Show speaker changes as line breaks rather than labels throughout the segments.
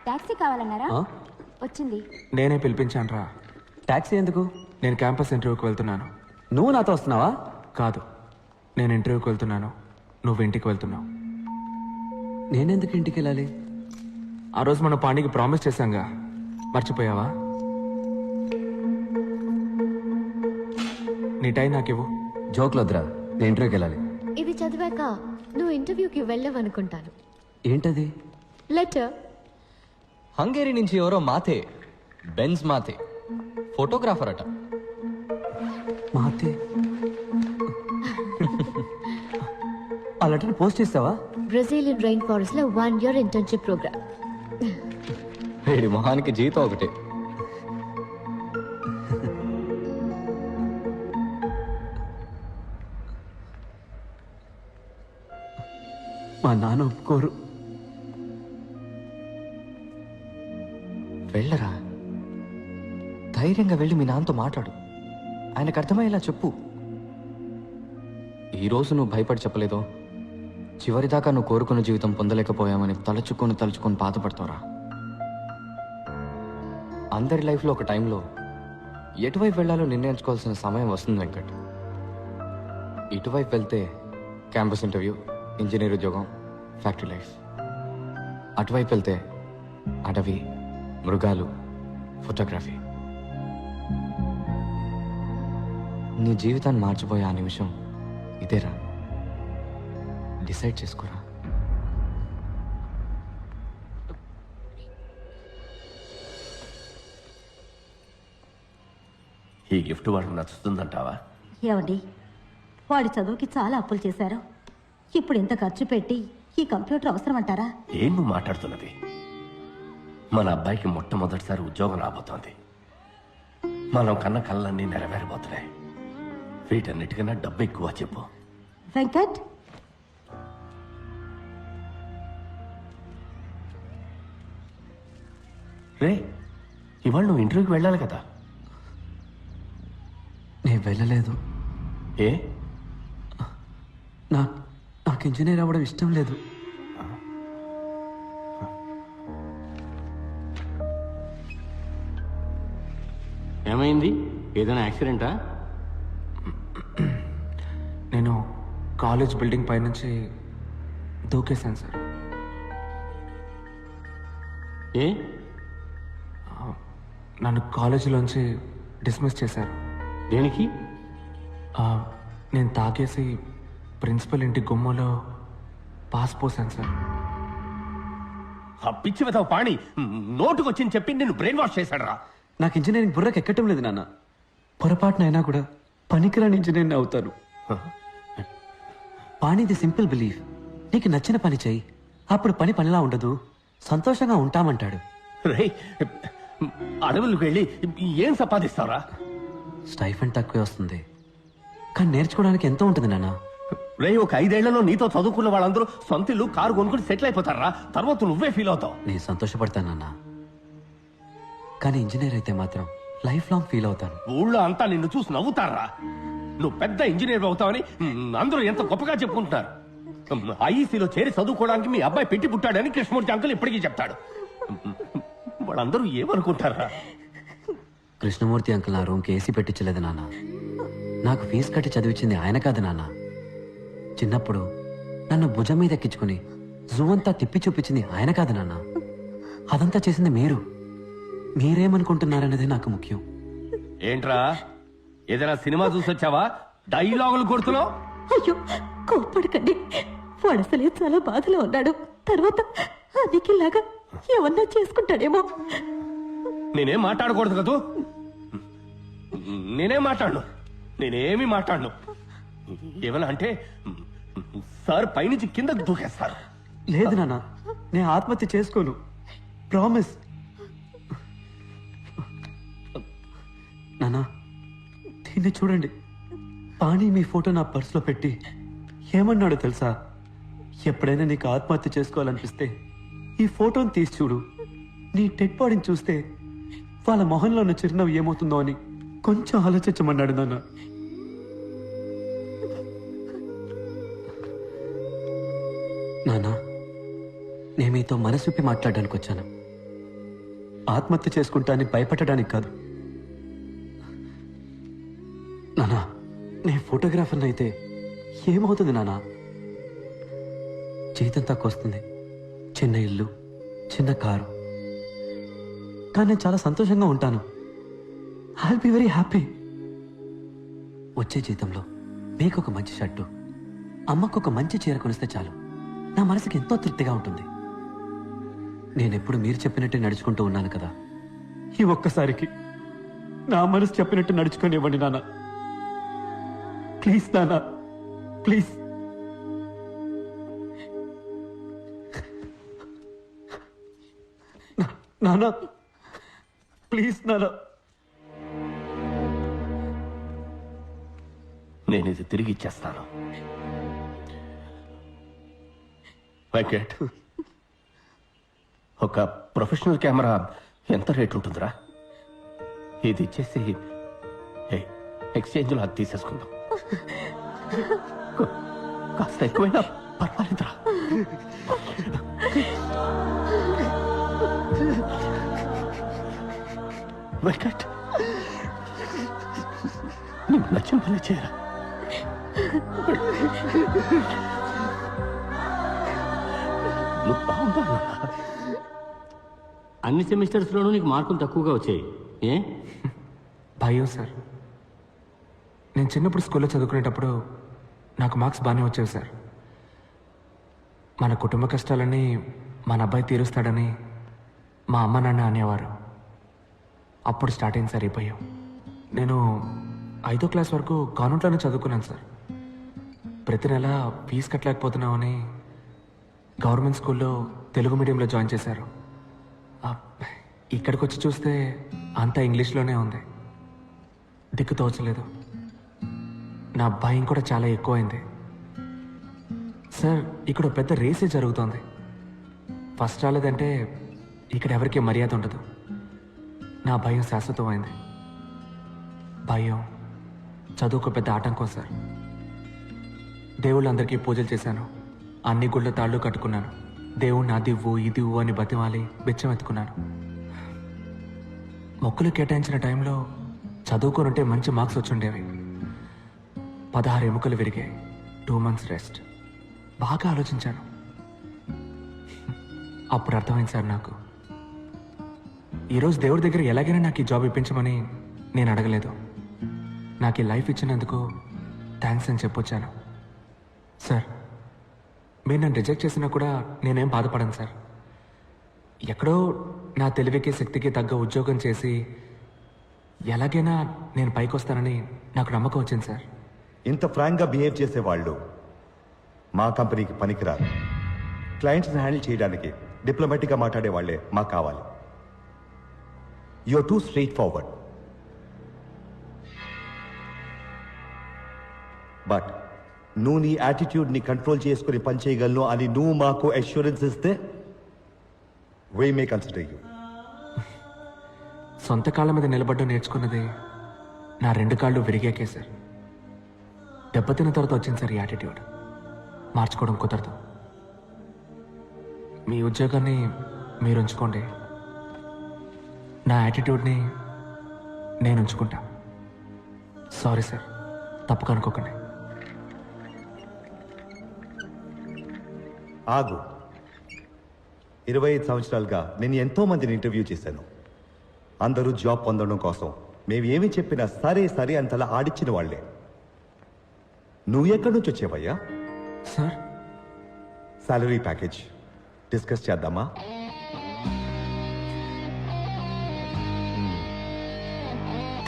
Taxi కావాలన్నారా?
ఆ?
వచ్చింది.
నేనే పిలిపించాను రా.
టాక్సీ ఎందుకు?
నేను క్యాంపస్ ఇంటర్వ్యూకి వెళ్తున్నాను.
నువ్వు నాతో వస్తున్నావా?
కాదు, నేను ఇంటర్వ్యూకి వెళ్తున్నాను, నువ్వు ఇంటికి వెళ్తున్నావు.
నేనెందుకు ఇంటికి వెళ్ళాలి?
ఆ రోజు మనం పాండికి ప్రామిస్ చేశాంగా, మర్చిపోయావా? నీ టైం నాకివ్వు.
జోక్లు వద్దురా, నేను ఇంటర్వ్యూకి వెళ్ళాలి.
ఇది చదివాక నువ్వు ఇంటర్వ్యూకి వెళ్ళవనుకుంటాను.
ఏంటది?
లెటర్.
హంగేరీ నుంచి ఎవరో మాతే, బెన్స్ మాతే, ఫోటోగ్రాఫర్ అట.
మాతే ఆ లెటర్ పోస్ట్ చేస్తావా?
బ్రెజిలియన్ రైన్ ఫారెస్ట్ లో 1 year ఇంటర్న్షిప్ ప్రోగ్రామ్.
వీడి మొహానికి జీతం ఒకటే.
మా నాన్న ఒప్పుకోరు.
వెళ్ళరా, ధైర్యంగా వెళ్ళి మీ నాన్నతో మాట్లాడు. ఆయనకు అర్థమయ్యేలా చెప్పు. ఈరోజు నువ్వు భయపడి చెప్పలేదో, చివరిదాకా నువ్వు కోరుకున్న జీవితం పొందలేకపోయామని తలుచుకొని బాధపడతావురా. అందరి లైఫ్లో ఒక టైంలో ఎటువైపు వెళ్ళాలో నిర్ణయించుకోవాల్సిన సమయం వస్తుంది వెంకట్. ఇటువైపు వెళ్తే క్యాంపస్ ఇంటర్వ్యూ, ఇంజనీర్ ఉద్యోగం, ఫ్యాక్టరీ లైఫ్. అటువైపు వెళ్తే అడవి, మృగాలు, ఫోటోగ్రఫీ. నీ జీవితాన్ని మార్చిపోయే ఆ నిమిషం ఇదేరా. డిసైడ్ చేసుకోరా.
ఈ గిఫ్ట్ వాడికి నచ్చుతుందంటావా?
ఏమండి, వాడి చదువుకి చాలా అప్పులు చేశారు. ఇప్పుడు ఇంత ఖర్చు పెట్టి ఈ కంప్యూటర్ అవసరం అంటారా?
ఏం నువ్వు మాట్లాడుతున్నది? మన అబ్బాయికి మొట్టమొదటిసారి ఉద్యోగం రాబోతోంది. మనం కన్న కళ్ళన్నీ నెరవేరబోతున్నాయి. వీటన్నిటికన్నా డబ్బు ఎక్కువ చెప్పు.
వెంకట్,
రే, ఇవాళ నువ్వు ఇంటర్వ్యూకి వెళ్ళాలి కదా?
నేను వెళ్ళలేదు.
ఏ?
నాకు ఇంజనీర్ అవ్వడం ఇష్టం లేదు.
ఏమైంది? ఏదైనా యాక్సిడెంటా?
నేను కాలేజ్ బిల్డింగ్ పైనుంచి దూకేశాను సార్.
ఏ?
నన్ను కాలేజీలోంచి డిస్మిస్ చేశారు.
దేనికి?
నేను తాగేసి ప్రిన్సిపల్ ఇంటి గుమ్మలో పాస్ పోసాను సార్.
ఆ పిచ్చి వెతవ పాణి నోటుకొచ్చింది చెప్పి నిన్ను బ్రెయిన్ వాష్ చేశాడరా.
నాకు ఇంజనీరింగ్ బుర్రకు ఎక్కటం లేదు నాన్న. పొరపాటునైనా కూడా పనికిరాని ఇంజనీర్ని అవుతాను. పాణిది సింపుల్ బిలీఫ్. నీకు నచ్చిన పని చెయ్యి, అప్పుడు పని పనిలా ఉండదు, సంతోషంగా ఉంటామంటాడు.
రే, అడవులకు వెళ్ళి ఏం సంపాదిస్తావురా?
స్టైఫండ్ తక్కువే వస్తుంది, కానీ నేర్చుకోవడానికి ఎంతో ఉంటుంది నాన్న.
రే, ఒక 5 ఏళ్లలో నీతో చదువుకున్న వాళ్ళందరూ సొంత ఇల్లు, కారు కొనుక్కుని సెటిల్ అయిపోతారా. తర్వాత నువ్వే ఫీల్ అవుతావు.
నేను సంతోషపడతానన్న, కానీ ఇంజనీర్ అయితే మాత్రం లైఫ్ లాంగ్ ఫీల్ అవుతాను.
ఊళ్ళో అంతా నిన్ను చూసి నవ్వుతారా. నువ్వు పెద్ద ఇంజనీర్ అవుతావని అందరూ ఎంత గొప్పగా చెప్పుకుంటున్నారు. ఐఈసీలో చేరి చదువుకోవడానికి మీ అబ్బాయి పెట్టి పుట్టాడని కృష్ణమూర్తి అంకుల్ ఇప్పటికీ చెప్తాడు. వాళ్ళందరూ ఏమనుకుంటారా?
కృష్ణమూర్తి అంకుల్ నా రూమ్కి ఏసీ పెట్టించలేదు నాన్న. నాకు ఫీజు కట్టి చదివించింది ఆయన కాదు నాన్న. చిన్నప్పుడు నన్ను భుజం మీద ఎక్కించుకుని జూ అంతా తిప్పి చూపించింది ఆయన కాదు నాన్న. అదంతా చేసింది మీరు. మీరేమనుకుంటున్నారనేది నాకు ముఖ్యం.
ఏంట్రా, ఏదైనా సినిమా చూసి వచ్చావా? డైలాగులు కొడుతున్నావు.
అయ్యో, కోప్పడకండి. వాడు అసలే చాలా బాధలో ఉన్నాడు. తర్వాత అదికిలాగా ఏమన్నా చేసుకుంటాడేమో.
నేనేం మాట్లాడకూడదు కదూ. నేనేం మాట్లాడను, నేనేమి మాట్లాడను. ఏమన్నా అంటే సార్ పైనుంచి కిందకు దూకేస్తారు.
లేదు నాన్న, నేను ఆత్మహత్య చేసుకోను, ప్రామిస్. నాన్న, దీన్ని చూడండి. పాణి మీ ఫోటో నా పర్సులో పెట్టి ఏమన్నాడో తెలుసా? ఎప్పుడైనా నీకు ఆత్మహత్య చేసుకోవాలనిపిస్తే ఈ ఫోటోని తీసి చూడు. నీ డెడ్ బాడీని చూస్తే వాళ్ళ మొహంలో ఉన్న చిరునవ్వు ఏమవుతుందో అని కొంచెం ఆలోచించమన్నాడు నాన్న. నాన్న, నేను మీతో మనసు విప్పి మాట్లాడడానికి వచ్చాను. ఆత్మహత్య చేసుకుంటా అని భయపెట్టడానికి కాదు. నానా, నేను ఫోటోగ్రాఫర్ని అయితే ఏమవుతుంది నానా? జీతం తక్కువ వస్తుంది, చిన్న ఇల్లు, చిన్న కారు, కానీ నేను చాలా సంతోషంగా ఉంటాను. I will be very happy. వచ్చే జీతంలో మీకు ఒక మంచి షర్టు, అమ్మకు ఒక మంచి చీర కొనిస్తే చాలు నా మనసుకి ఎంతో తృప్తిగా ఉంటుంది. నేనెప్పుడు మీరు చెప్పినట్టే నడుచుకుంటూ ఉన్నాను కదా, ఈ ఒక్కసారికి నా మనసు చెప్పినట్టు నడుచుకోనివ్వండి నాన్న. ప్లీజ్ నాన్న, ప్లీజ్. నాన్న, ప్లీజ్ నాన్న.
నేను ఇది తిరిగి ఇచ్చేస్తాను. వెంకట్, ఒక ప్రొఫెషనల్ కెమెరా ఎంత రేట్ ఉంటుందిరా? ఇది ఇచ్చేసి ఎక్స్చేంజ్లో అది తీసేసుకుందాం. కాస్త ఎక్కువైనా పర్వాలేదురా. వెంకట్, నీకు నచ్చిన పని చేయరా. నువ్వు బాగుందా?
అన్ని సెమిస్టర్స్లోనూ నీకు మార్కులు తక్కువగా వచ్చాయి. ఏ?
భయం సార్. నేను చిన్నప్పుడు స్కూల్లో చదువుకునేటప్పుడు నాకు మార్క్స్ బాగానే వచ్చేవి సార్. మన కుటుంబ కష్టాలన్నీ మన అబ్బాయి తీరుస్తాడని మా అమ్మ నాన్న అనేవారు. అప్పుడు స్టార్ట్ అయింది సార్ ఈ భయం. నేను 5వ క్లాస్ వరకు కాన్వెంట్లోనే చదువుకున్నాను సార్. ప్రతి నెల ఫీజు కట్టలేకపోతున్నామని గవర్నమెంట్ స్కూల్లో తెలుగు మీడియంలో జాయిన్ చేశారు. ఇక్కడికి వచ్చి చూస్తే అంతా ఇంగ్లీష్లోనే ఉంది. దిక్కు తోచలేదు. నా భయం కూడా చాలా ఎక్కువైంది సార్. ఇక్కడ పెద్ద రేసే జరుగుతోంది. ఫస్ట్ రాలేదంటే ఇక్కడ ఎవరికి మర్యాద ఉండదు. నా భయం శాశ్వతమైంది. భయం చదువుకు పెద్ద ఆటంకం సార్. దేవుళ్ళందరికీ పూజలు చేశాను, అన్ని గుళ్ళ తాళ్ళు కట్టుకున్నాను. దేవుణ్ణి అదివ్వు ఇదివ్వు అని బతిమాలి బిచ్చం ఎత్తుకున్నాను. మొక్కులు కేటాయించిన టైంలో చదువుకోనుంటే మంచి మార్క్స్ వచ్చుండేవి. 16 ఎముకలు విరిగాయి, 2 months రెస్ట్. బాగా ఆలోచించాను. అప్పుడు అర్థమైంది సార్ నాకు, ఈరోజు దేవుడి దగ్గర ఎలాగైనా నాకు ఈ జాబ్ ఇప్పించమని నేను అడగలేదు. నాకు ఈ లైఫ్ ఇచ్చినందుకు థ్యాంక్స్ అని చెప్పొచ్చాను. సార్, మీరు నన్ను రిజెక్ట్ చేసినా కూడా నేనేం బాధపడను సార్. ఎక్కడో నా తెలివికి శక్తికి తగ్గ ఉద్యోగం చేసి ఎలాగైనా నేను పైకి వస్తానని నాకు నమ్మకం వచ్చింది సార్.
ఇంత ఫ్రాంక్గా బిహేవ్ చేసేవాళ్ళు మా కంపెనీకి పనికిరారు. క్లయింట్స్ని హ్యాండిల్ చేయడానికి డిప్లొమాటిక్గా మాట్లాడే వాళ్ళే మాకు కావాలి. You are too straightforward. But నువ్వు నీ యాటిట్యూడ్ని కంట్రోల్ చేసుకుని పనిచేయగలను అని నువ్వు మాకు అష్యూరెన్స్ ఇస్తే వీ మే కన్సిడర్ యూ.
సొంత కాళ్ళ మీద నిలబడ్డం నేర్చుకున్నది నా 2 కాళ్ళు విరిగాకే సార్. దెబ్బతిన్న తర్వాత వచ్చింది సార్ ఈ యాటిట్యూడ్. మార్చుకోవడం కుదరదు. మీ ఉద్యోగాన్ని మీరు ఉంచుకోండి, నా యాటిట్యూడ్ని నేను ఉంచుకుంటా. సారీ సార్, తప్పుగా అనుకోకండి.
ఆగు. 25 సంవత్సరాలుగా నేను ఎంతో మందిని ఇంటర్వ్యూ చేశాను. అందరూ జాబ్ పొందడం కోసం మేము ఏమి చెప్పినా సరే సరే అంతలా ఆడిచ్చిన వాళ్లే. నువ్వు ఎక్కడి నుంచి వచ్చేవయ్యా?
సార్,
సాలరీ ప్యాకేజ్ డిస్కస్ చేద్దామా?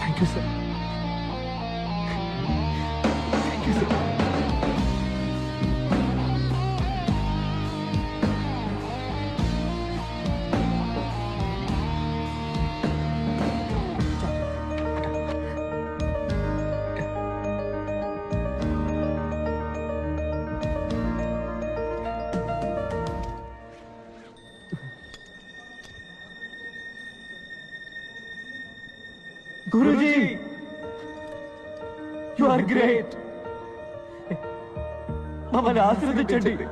Thank you sir. Thank you sir.
Guruji, you are great. మమ్మల్ని ఆశీర్వదించండి.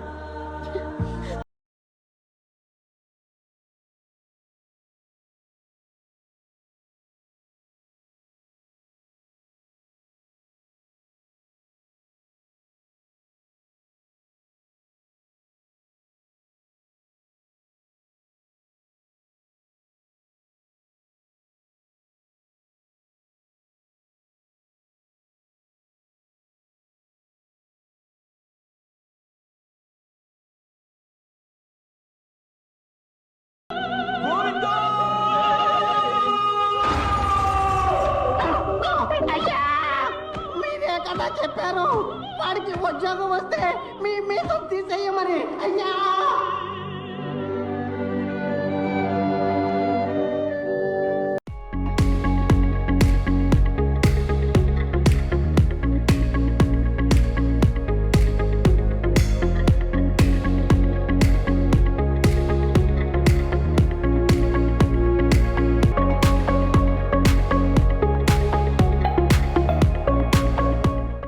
వాడికి ఉద్యోగం వస్తే మీ మీద తీసేయమని అయ్యా